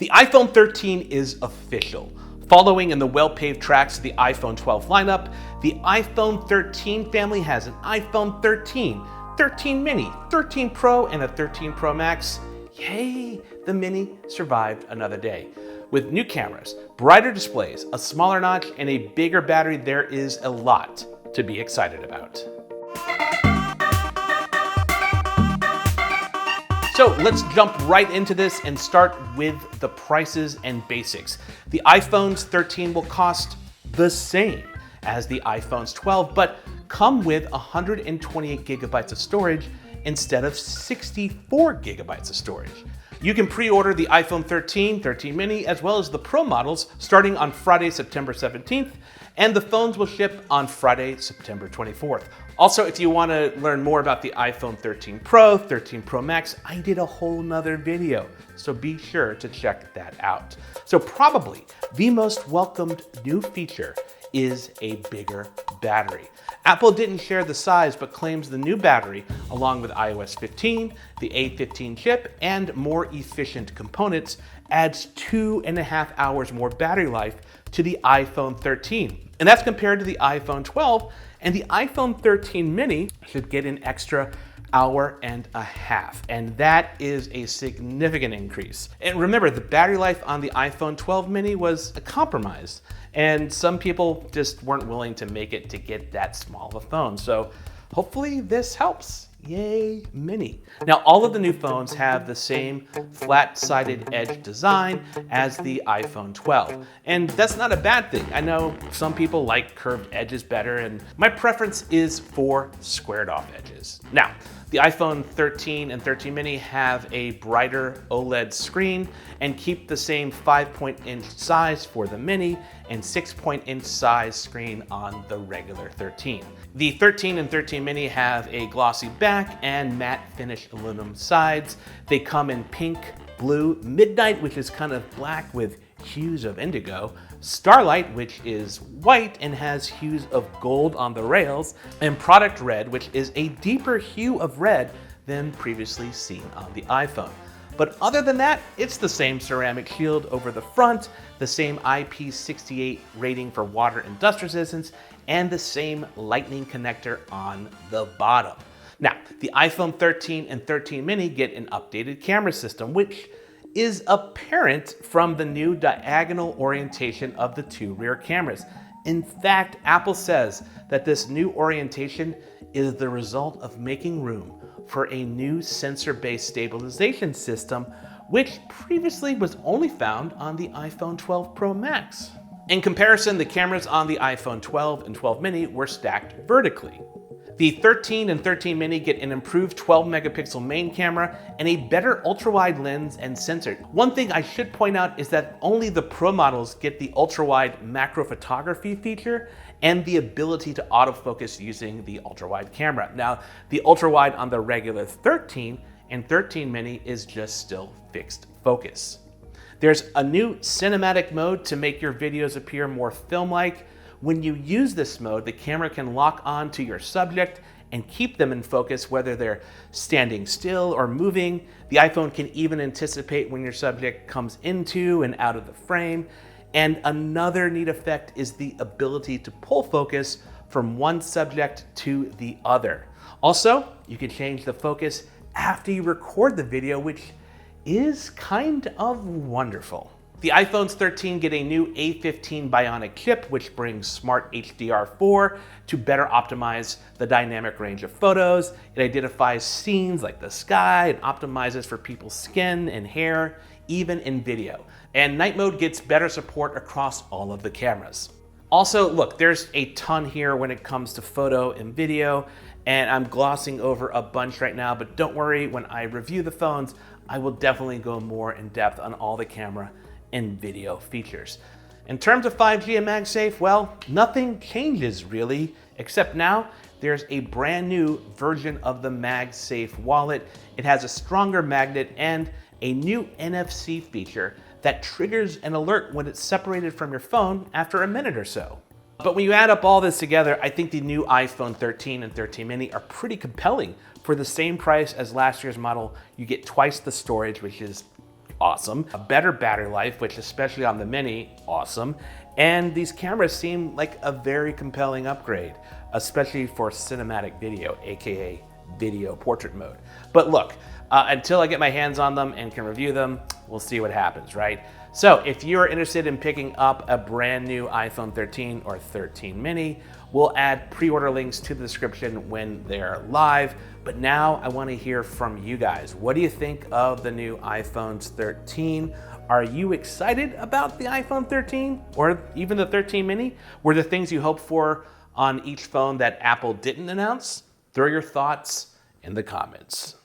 The iPhone 13 is official. Following in the well-paved tracks of the iPhone 12 lineup, the iPhone 13 family has an iPhone 13, 13 mini, 13 Pro, and a 13 Pro Max. Yay, the mini survived another day. With new cameras, brighter displays, a smaller notch, and a bigger battery, there is a lot to be excited about. So let's jump right into this and start with the prices and basics. The iPhone's 13 will cost the same as the iPhone's 12, but come with 128 gigabytes of storage instead of 64 gigabytes of storage. You can pre-order the iPhone 13, 13 mini, as well as the Pro models starting on Friday, September 17th, and the phones will ship on Friday, September 24th. Also, if you want to learn more about the iPhone 13 Pro, 13 Pro Max, I did a whole nother video, so be sure to check that out. So probably the most welcomed new feature is a bigger battery. Apple didn't share the size, but claims the new battery, along with iOS 15, the A15 chip, and more efficient components, adds 2.5 hours more battery life to the iPhone 13. And that's compared to the iPhone 12, and the iPhone 13 mini should get an extra hour and a half, and that is a significant increase. And remember, the battery life on the iPhone 12 mini was a compromise, and some people just weren't willing to make it to get that small of a phone. So hopefully this helps. Yay, mini. Now, all of the new phones have the same flat-sided edge design as the iPhone 12. And that's not a bad thing. I know some people like curved edges better, and my preference is for squared off edges. Now, the iPhone 13 and 13 mini have a brighter OLED screen and keep the same 5-point-inch size for the mini and 6-point-inch size screen on the regular 13. The 13 and 13 mini have a glossy back and matte finish aluminum sides. They come in pink, blue, midnight, which is kind of black with hues of indigo, starlight, which is white and has hues of gold on the rails, and product red, which is a deeper hue of red than previously seen on the iPhone. But other than that, it's the same ceramic shield over the front, the same IP68 rating for water and dust resistance, and the same lightning connector on the bottom. Now, the iPhone 13 and 13 mini get an updated camera system, which is apparent from the new diagonal orientation of the two rear cameras. In fact, Apple says that this new orientation is the result of making room for a new sensor-based stabilization system, which previously was only found on the iPhone 12 Pro Max. In comparison, the cameras on the iPhone 12 and 12 mini were stacked vertically. The 13 and 13 mini get an improved 12 megapixel main camera and a better ultra-wide lens and sensor. One thing I should point out is that only the Pro models get the ultra-wide macro photography feature and the ability to autofocus using the ultra-wide camera. Now, the ultra-wide on the regular 13 and 13 mini is just still fixed focus. There's a new cinematic mode to make your videos appear more film-like. When you use this mode, the camera can lock on to your subject and keep them in focus whether they're standing still or moving. The iPhone can even anticipate when your subject comes into and out of the frame. And another neat effect is the ability to pull focus from one subject to the other. Also, you can change the focus after you record the video, which is kind of wonderful. The iPhones 13 get a new A15 Bionic chip, which brings smart HDR4 to better optimize the dynamic range of photos. It identifies scenes like the sky and optimizes for people's skin and hair, even in video. And night mode gets better support across all of the cameras. Also, look, there's a ton here when it comes to photo and video, and I'm glossing over a bunch right now, but don't worry, when I review the phones, I will definitely go more in depth on all the camera and video features. In terms of 5G and MagSafe, well, nothing changes really, except now there's a brand new version of the MagSafe wallet. It has a stronger magnet and a new NFC feature that triggers an alert when it's separated from your phone after a minute or so. But when you add up all this together, I think the new iPhone 13 and 13 mini are pretty compelling. For the same price as last year's model, you get twice the storage, which is awesome. A better battery life, which especially on the Mini, awesome. And these cameras seem like a very compelling upgrade, especially for cinematic video, AKA video portrait mode. But look, until I get my hands on them and can review them, we'll see what happens, right? So if you're interested in picking up a brand new iPhone 13 or 13 mini, we'll add pre-order links to the description when they're live. But now I want to hear from you guys. What do you think of the new iPhone 13? Are you excited about the iPhone 13 or even the 13 mini? Were there things you hoped for on each phone that Apple didn't announce? Throw your thoughts in the comments.